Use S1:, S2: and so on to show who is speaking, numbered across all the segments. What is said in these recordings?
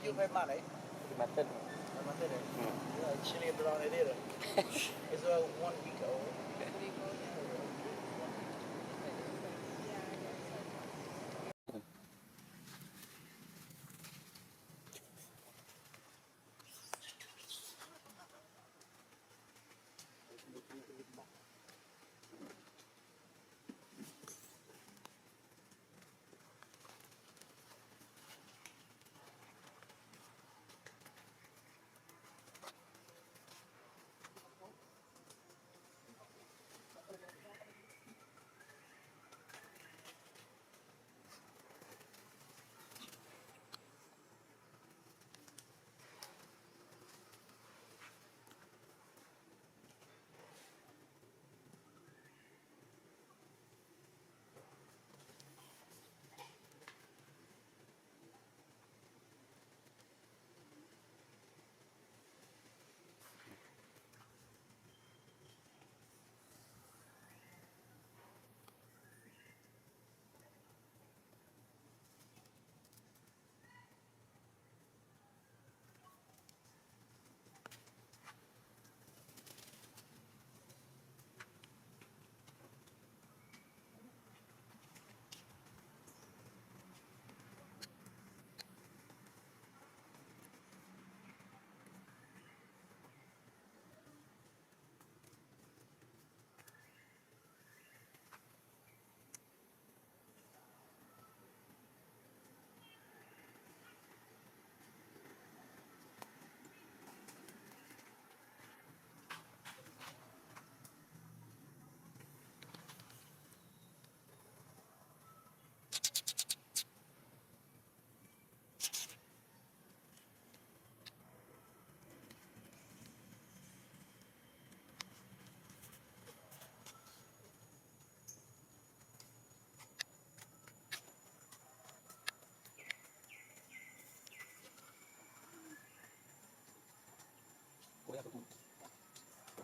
S1: You phải mà đấy.
S2: Mà tên.
S1: Mà tên đấy. Chile brown it is. It's a 1 week old.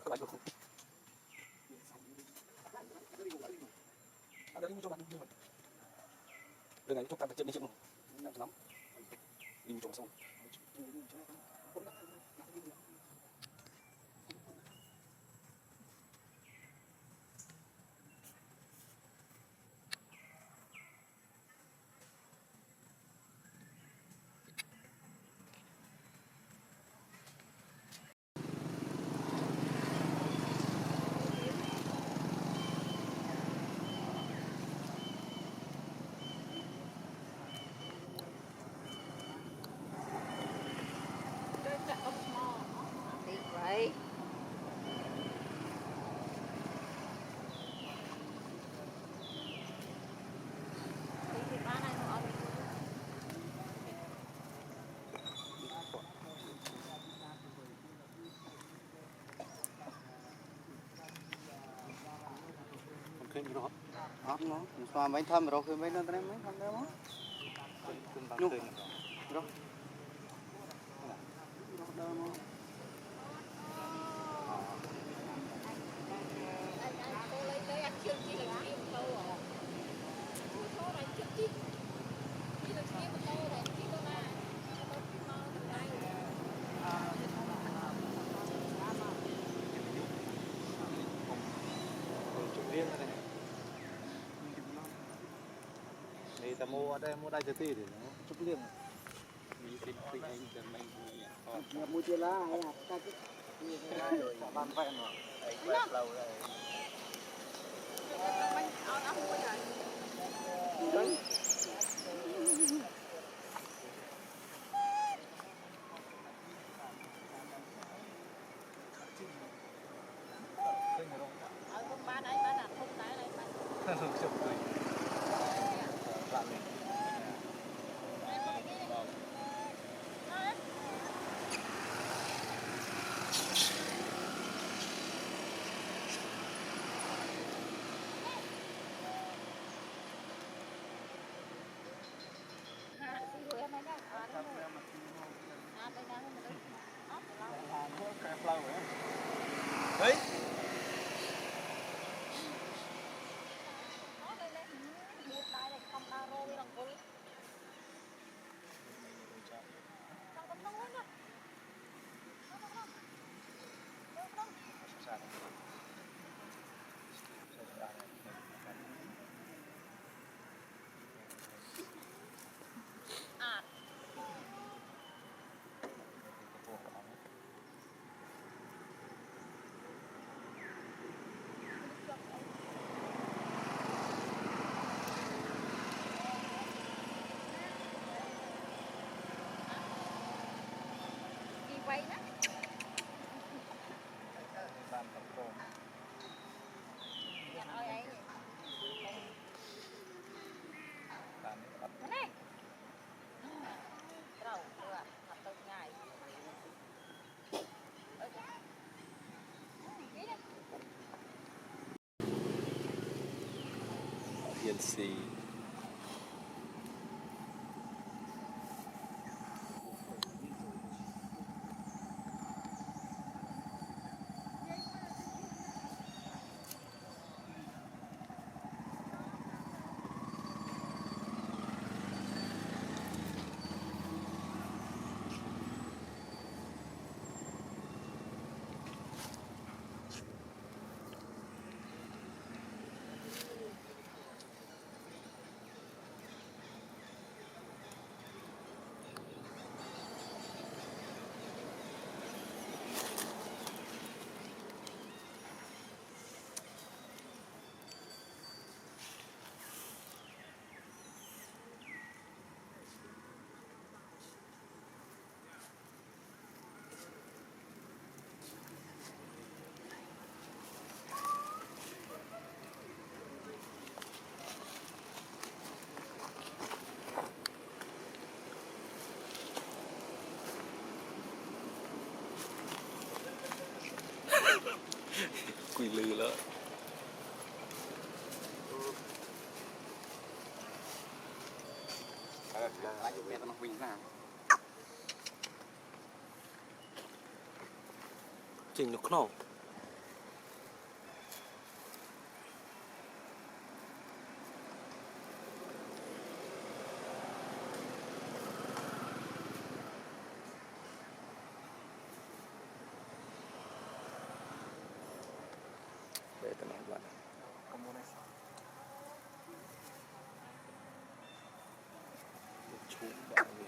S2: Các bạn được không? Ada ini coba dulu. Dengan itu kan kecil dikit. Enggak senam. Ini coba xong.
S3: Vậy thì ba này họ
S2: Khơi gì đó.
S4: Hấp nó, xoa mấy thơm rồi khơi mấy nó mấy thơm đó má. Nhúc. Rồi. Đó nó.
S3: lấy ăn chưa chi là kiếm câu à số này trước chi chi là kiếm một câu này chi câu na câu kiếm nó từ đây
S2: Chụp riêng này. Đây ta mua đây cho tí để nó chụp riêng. Mình xin khuyên anh cho mình
S4: Nhà mua chia lá hay là các cái
S1: Rồi ban vẹn rồi. Đấy, quẹt lâu rồi.
S4: đấy.
S3: ở con ba đấy ba là không đá đây ba
S2: chụp rồi. Bạn mình. Đấy.
S3: Nhận ơi ấy. Cái này. Rau được, mặt tôi ngay.
S2: Yên xì. Quỳ lư lỡ.
S4: Mẹ tao nó quỳnh nào.
S2: Trình nó khổ. Để tao nói bạn. Chú bạn mình.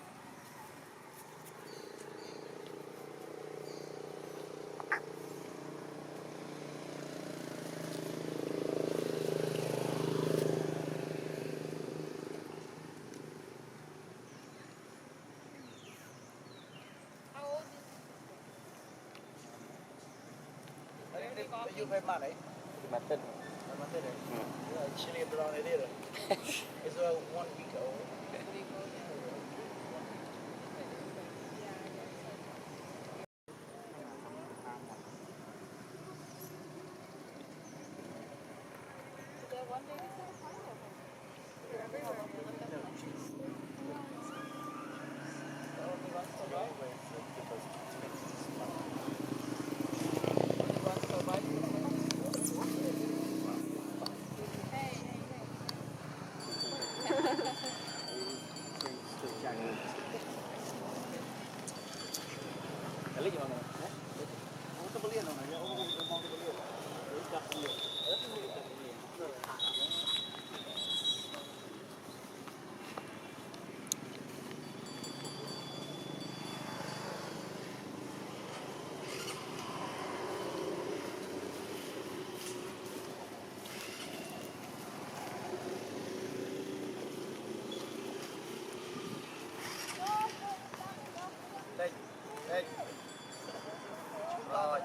S1: You pay money.
S4: Mặt tên.
S1: Chile brown idea. It's 1 week old.
S2: Kali gimana?
S1: Kamu tuh beliin dong, ya. Mau beliin. Udah beliin. Đây, đây. Rồi.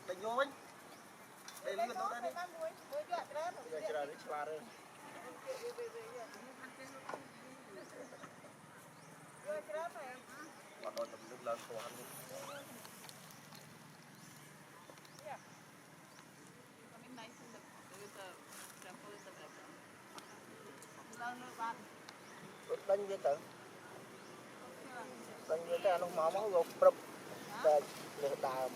S1: Đánh vô anh. Đây liên nó đây đi. Bây giờ chờ đến xóa rồi. Còn đôi tầm nước lớn của hắn đi. Đánh với tử. Đánh với cái nó máu gục prập. Đây, để đàm.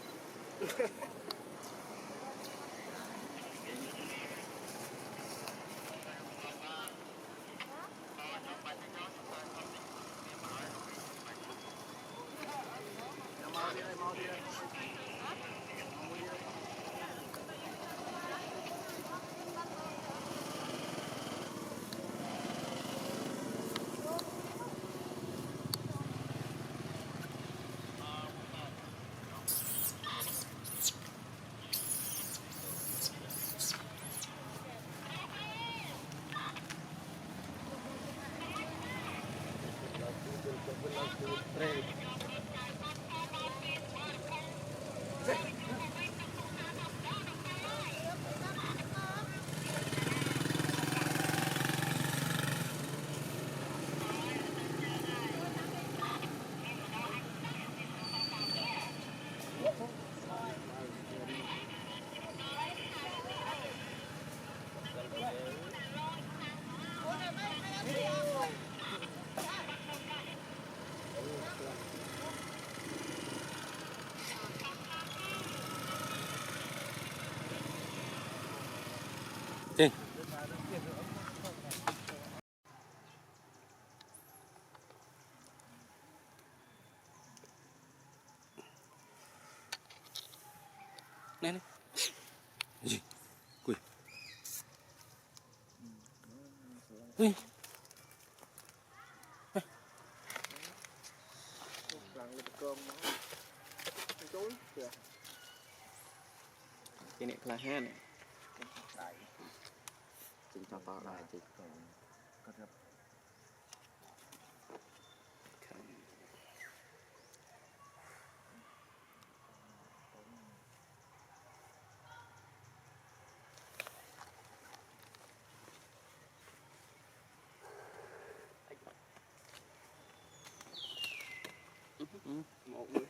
S2: Trên. Này này. Gì? Quỷ. Ui.
S4: Cái này là ha này. Chính cho to lại chị. Một mươi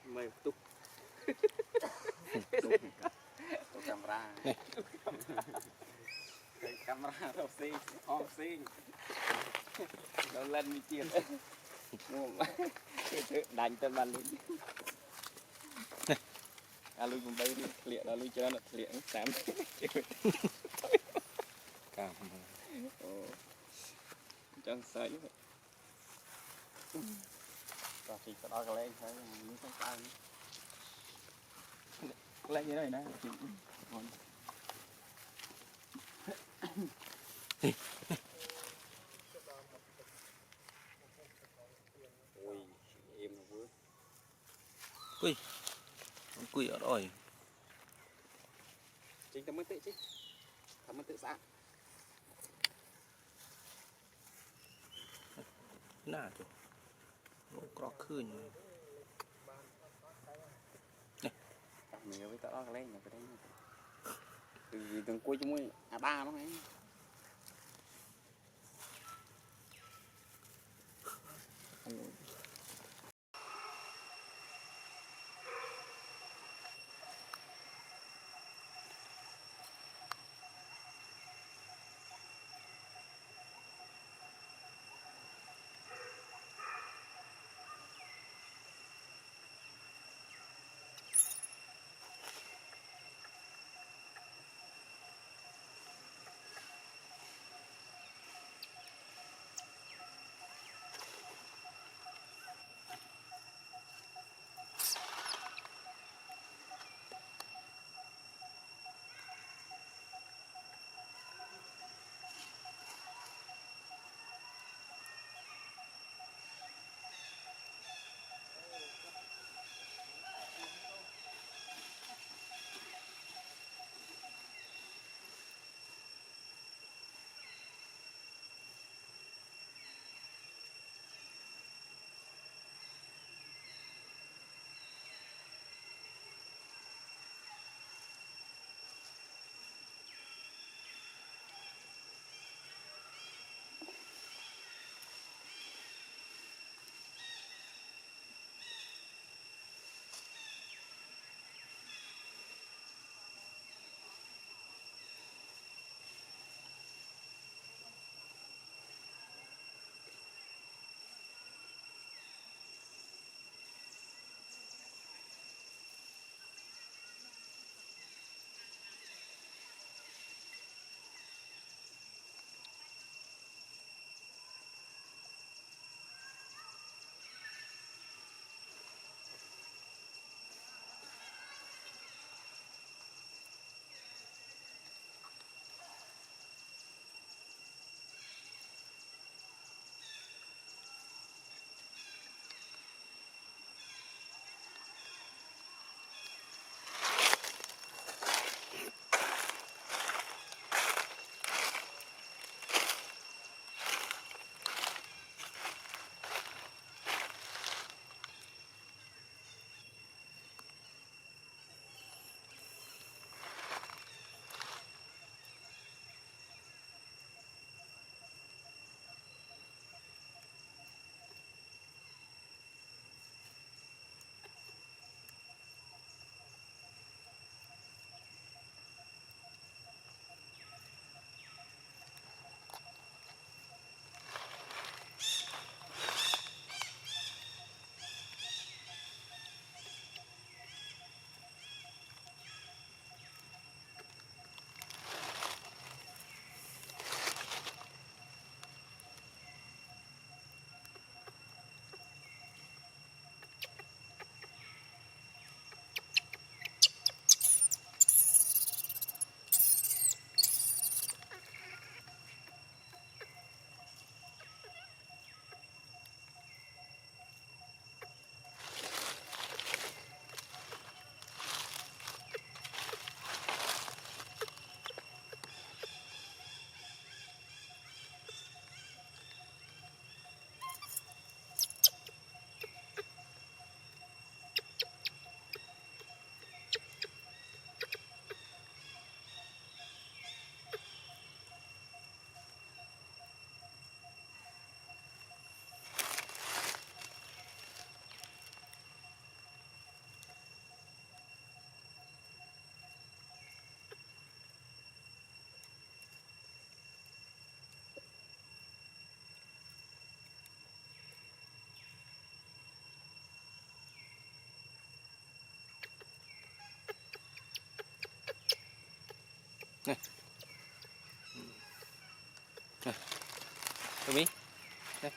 S4: mày tục camera camera đâu xí on xí nó lên như chiên đánh tên bàn luôn lui cùng bay đi liệt lui cho nó liệt sám
S2: Cảm.
S4: chẳng sai vậy và chỉ có đó lên thôi những cái tay lên như thế này nè ui em nó vừa
S2: Ui. Con quỷ ở rồi.
S4: chính tao mới tự chứ tao mới tự sáng
S2: Nà chứ. Lỗ có khơi nhỉ.
S4: mình với tao đó lên là cái đấy từ từng cuối chúng mới ba nó ấy Tụi mi. Đây.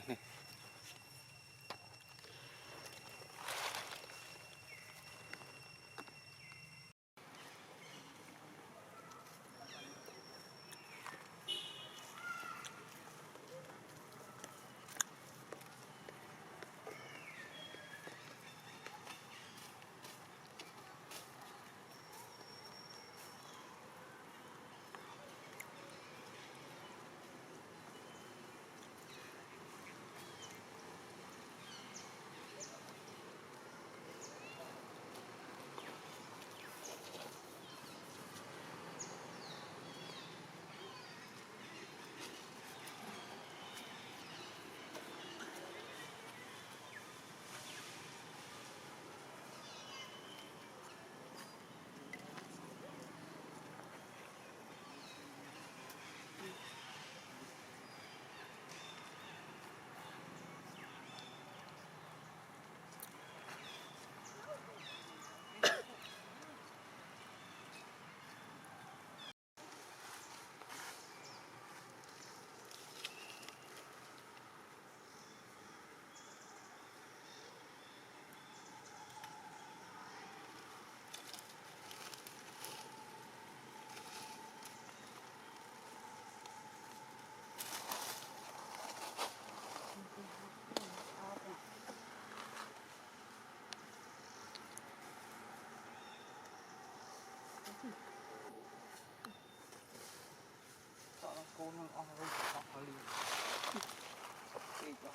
S4: Này. Cô nó ăn rồi, ăn liền. Cái chỗ.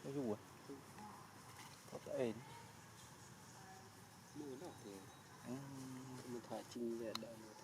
S4: Cho dù à? Có cái
S1: Mua nó thì mình thả chim về đợi một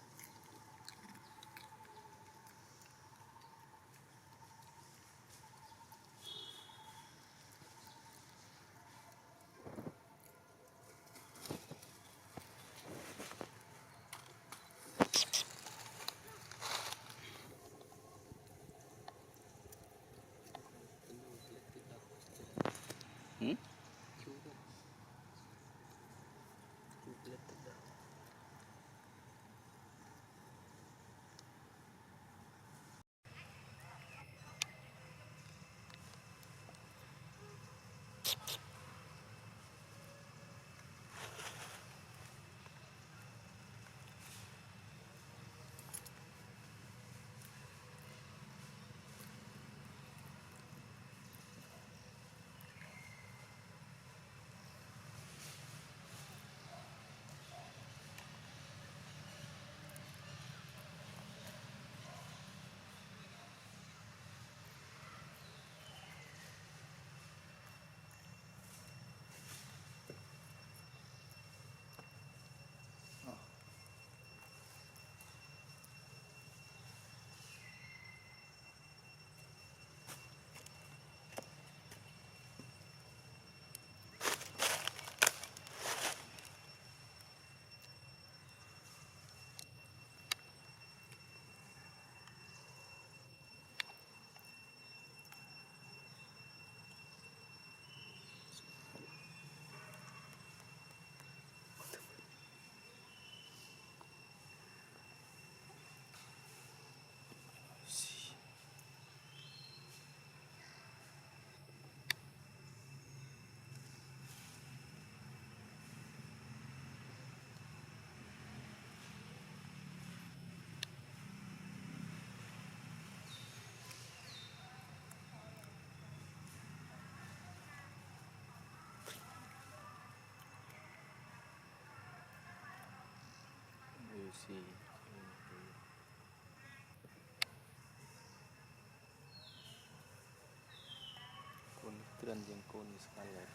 S2: lên trên con Scarlet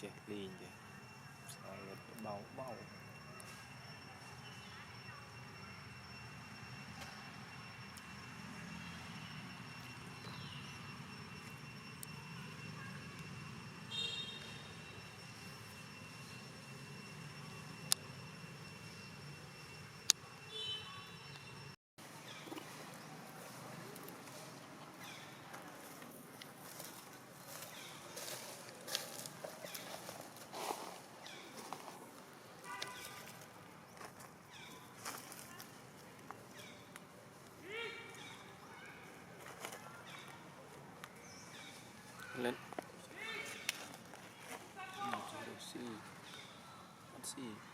S2: chết liền vậy Scarlet bao bao lên see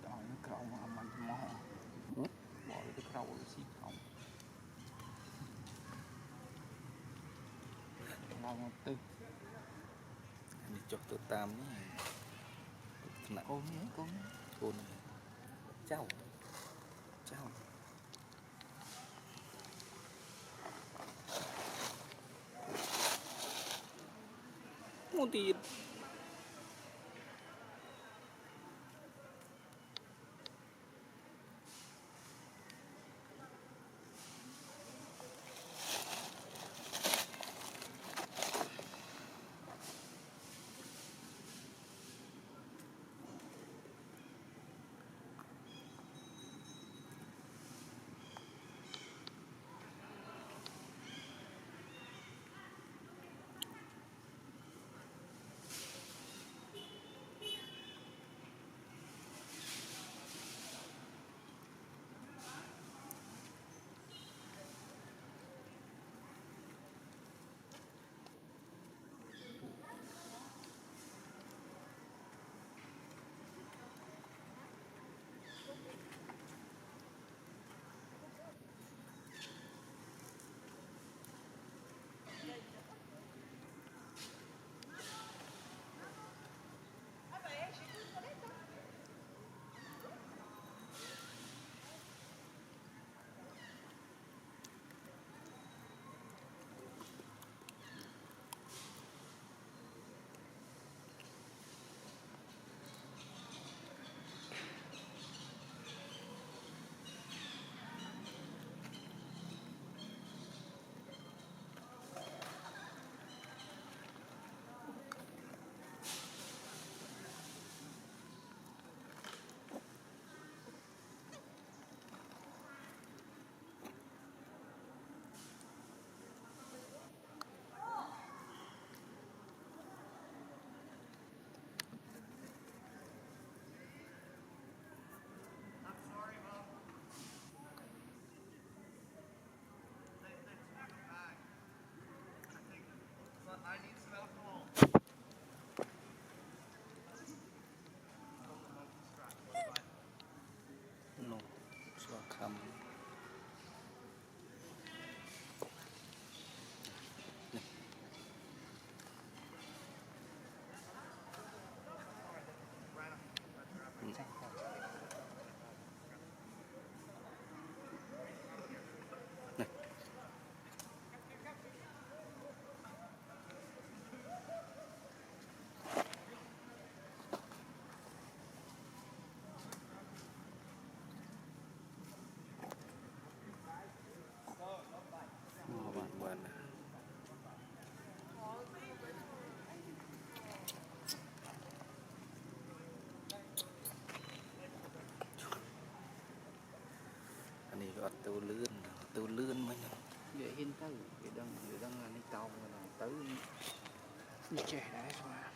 S2: đòi nó cậu mà mình mò bỏ cái cậu xí cậu ngon tư đi chọc tự tam nè con cháu một tiền no so come
S1: từ lươn mình
S2: vậy hin tới vậy đang đi tàu mà tới đi trẻ đấy mà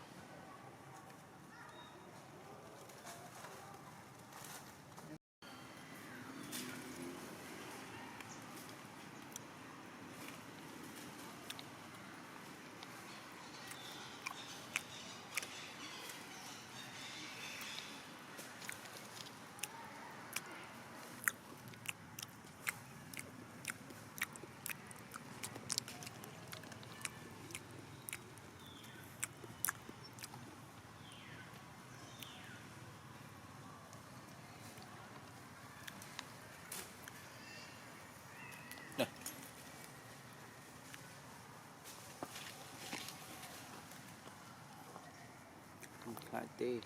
S1: lại tê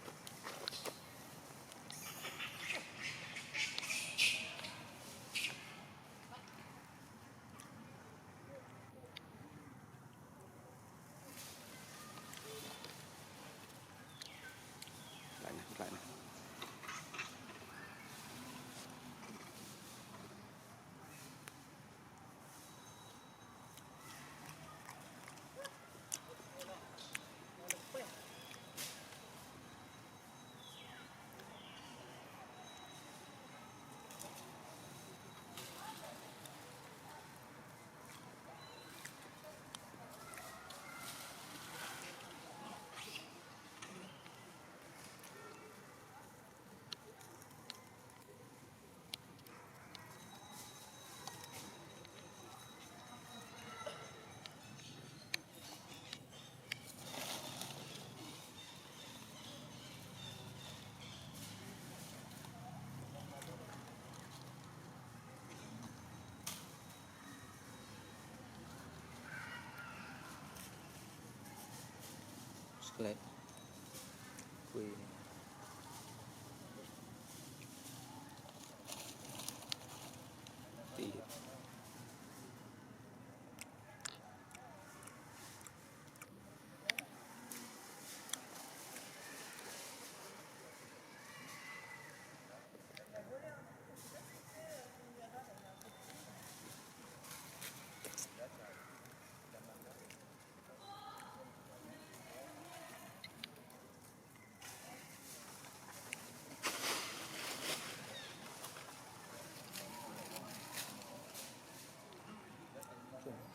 S1: lại này Skelet quỳ tí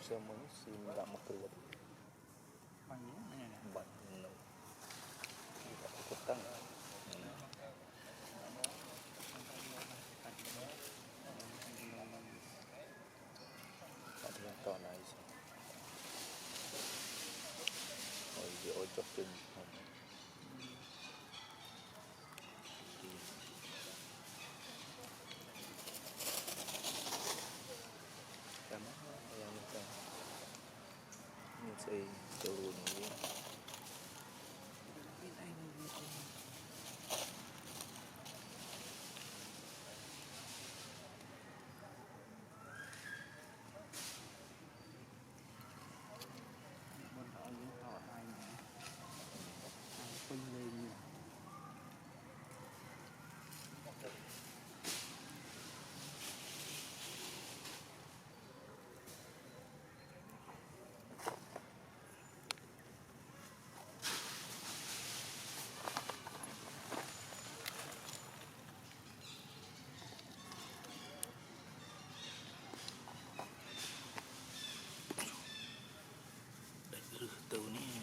S1: xem muốn xin gạo một cửa
S2: bằng này này
S1: bận nấu cục tăng to này rồi dỗ chọc chân xây cho luôn từ này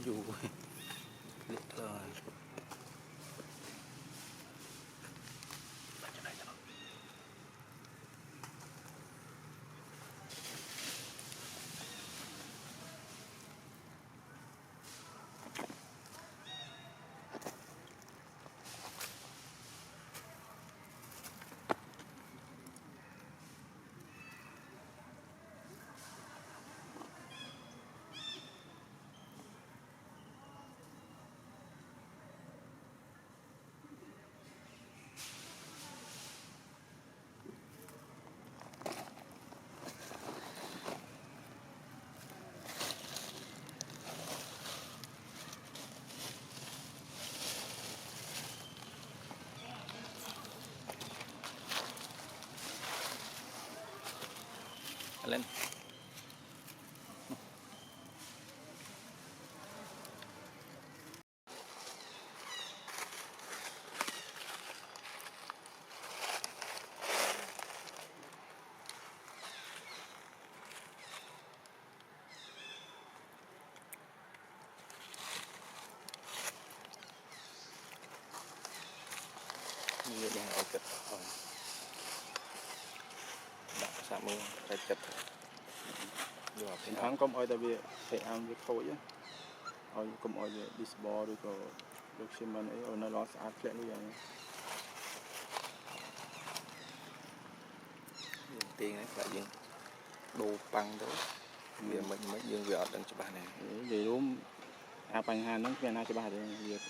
S1: dù liệt rồi lên như đang ở chật rồi đã sao mưa phải chật vừa
S2: Thỉnh thoảng cũng ơi tại vì phải ăn việc khối á, cũng ơi disbo rồi có được xem mình ấy, nó lo sát lẹ như vậy.
S1: tiền ấy là những đồ băng đó vì mình mới dương về ở đằng cho bà này
S2: Vì đúng bánh hàng nó về nào cho bà đấy việc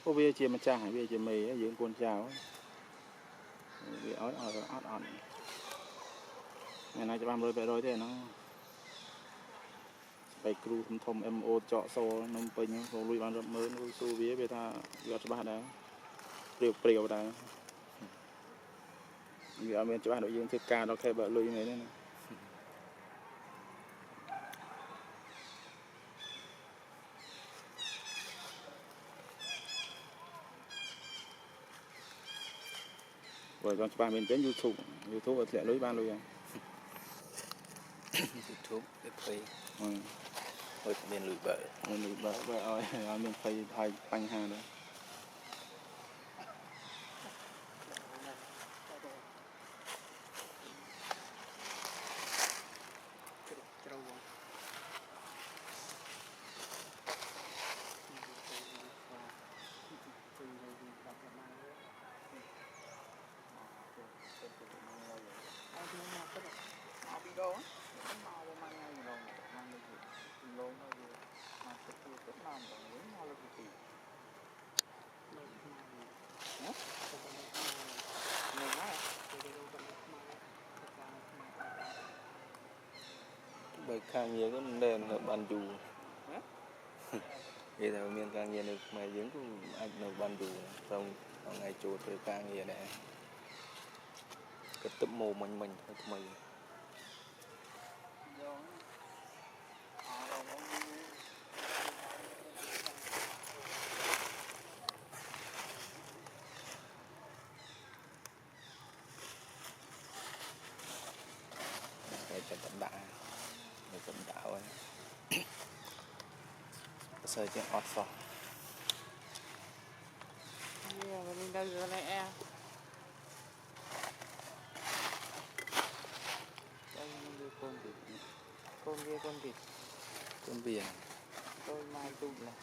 S2: cô bây giờ mà cha hay bây giờ mày ấy dưỡng con chào vì ói ót ngày nay cho bà rồi thế nóไปครูทม MO เจาะโซนมเป็นโซลุยบานรถมือลุยสู้วิ่งไปท่ายอดบ้านได้เปรี้ยวได้มีอาเมนจะบ้านเรายืนที่การเราแค่แบบลุยไหนเนี่ยนะrồi cònบ้านเป็นเป็น YouTube เสียลุยบ้านลุยอ่ะ
S1: YouTube ไปเฮ้ยเป็นลุยเบอร์
S2: ลุยแบบเอาเมนไปถ่ายปัญหาเลย
S1: bởi càng nhiều cái đèn là bàn dù vậy là miền càng nhiều được mà dưỡng cũng anh được bàn dù xong ngày chuột thì càng nhiều này cái tấm mồ mình thôi mày cho tận đã để tận đạo ấy sợi trên ọt phỏ
S4: mình đâu rồi này em đây mình con vịt
S1: con biển
S4: tôi mai tụ này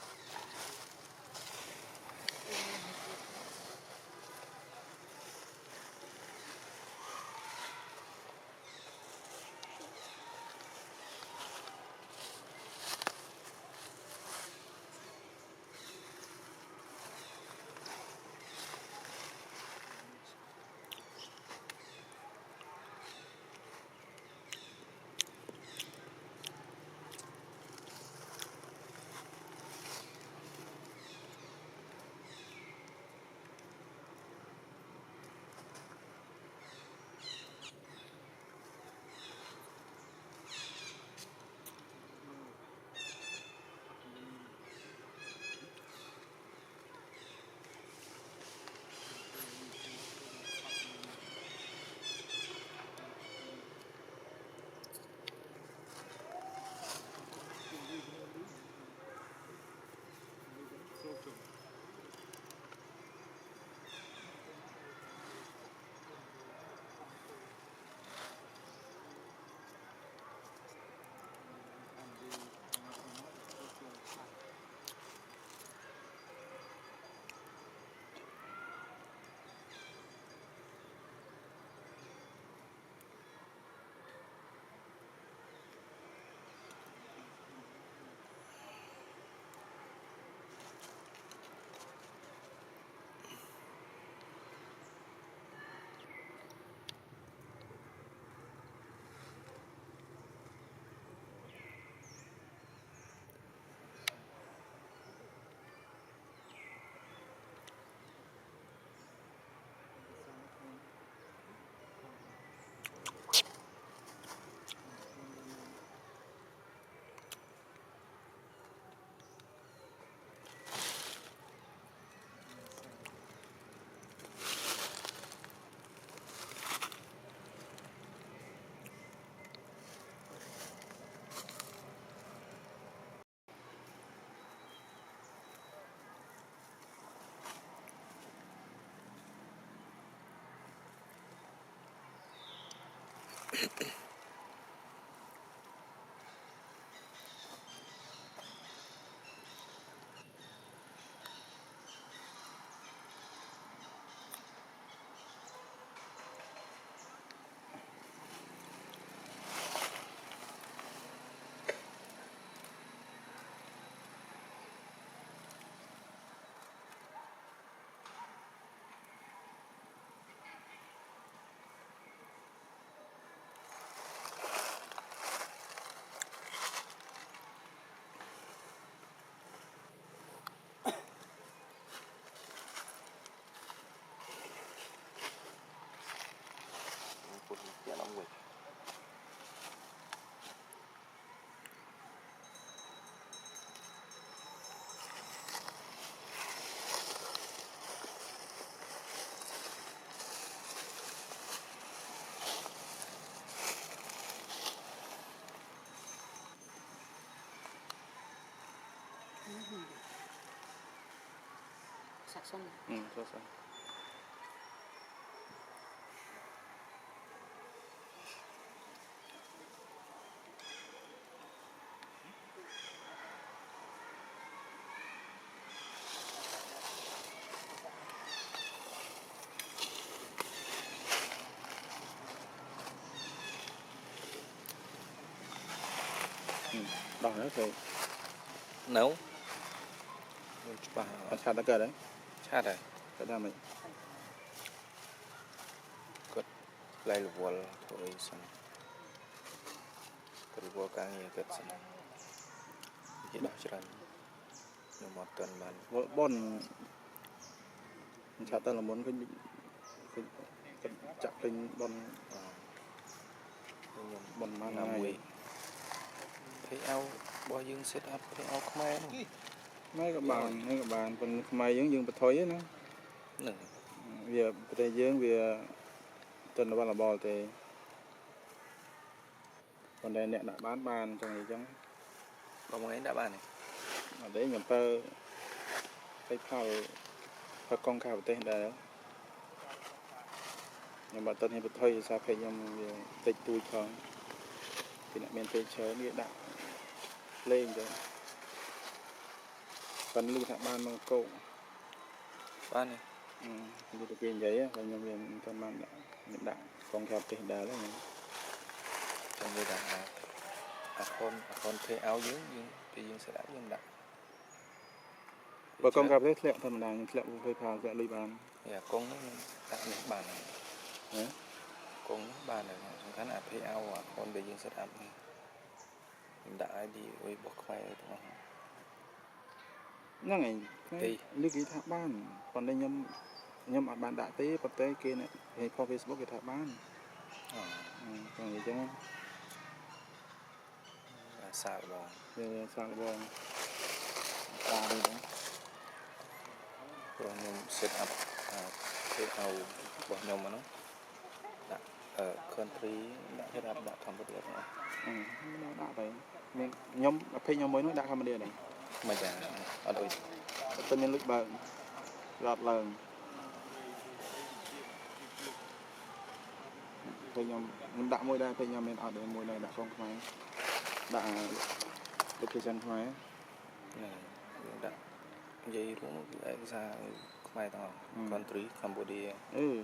S3: សិន
S2: ចូលសិន đỏ nữa thì
S1: nấu bà
S2: chặt đã cờ đấy
S1: chát rồi
S2: cái đó mình
S1: lại là vua thôi xong cái vua càng nhiều cái xong cái đó cho nên nhưng mà tuần mà
S2: bon chặt ta là muốn cái chặt kinh bon mang
S1: làm
S2: này
S1: quỷ thấy ao bao dương set up thấy ao không ai đâu
S2: mấy các bạn còn mày giống dương bật thối á nó
S1: nè
S2: giờ bây giờ về tuần là bao là bò thì còn đây nè đã bán bàn trong này chẳng
S1: có một cái đã bàn này
S2: ở đấy nhập tơ cái phao con khao tên đây đó nhưng mà tuần này bật thối thì sao phải nhầm tịch tui không thì lại men tê chớ nghĩa đạo lên rồi phần lưu thả ban bằng câu
S1: bàn này
S2: như được quyền giấy và nhân viên toàn ban đã nhận đạo con khao tên đây đó
S1: trong đây là con thấy áo dưới nhưng thì dương sẽ đáp nhưng đã
S2: và con gặp rất lẹo thầm đàn lẹo hơi phao lẹo lưu bàn
S1: dạ con nó tạo những bàn này
S2: đấy
S1: con bàn này chúng ta là thấy áo và con để dương sẽ đáp mình đã đi với bọc khoai đúng không
S2: nó ngày cái lưu ký thả ban còn đây nhâm ở bàn đã tế bậc tế kia này hay qua Facebook cái thả ban còn gì chứ
S1: sao rồi
S2: về sang bò
S1: ta đi đó rồi mình set up cái áo của nhóm mà nó đã ở country đã set up đã thầm một điều rồi
S2: nó đã vậy nhóm phê nhóm mới nó đã không đi này
S1: mà chả ở đây
S2: tên nhân lực bờ lọt lần phê nhóm mình đã môi đây phê nhóm mình ở đây môi này đã không phải đã location phải
S1: đã vậy cũng ra mai tao country Cambodia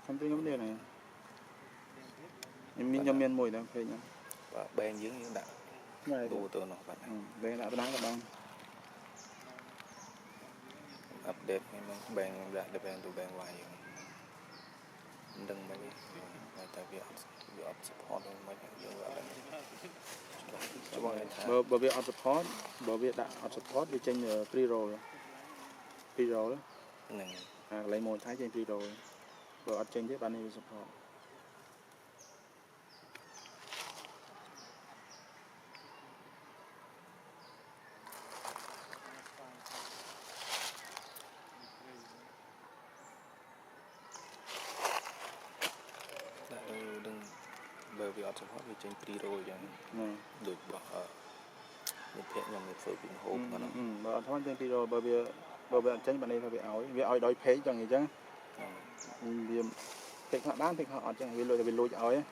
S2: không thấy nhóm đây này mình nhóm miền môi đang phê nhóm
S1: và bên dưới những đã đủ từ nó bạn
S2: đây đã đáng là đông
S1: update mình bên đã được bên từ bên ngoài đừng mấy tại vì support mấy những
S2: bởi vì on support bởi vì đã on support vì trên pre-roll đó lấy một thái trên pre-roll bởi on trên thế bạn này support
S1: đừng bởi vì on support vì trên pre-roll chẳng được bỏ một thể nhằm một phơi bình hộp mà nó
S2: bởi on support trên pre-roll bởi vì on trên bạn này phải áo vì áo đói phế chẳng gì chứ vì thích họ bán thích họ chẳng vì lôi áo ấy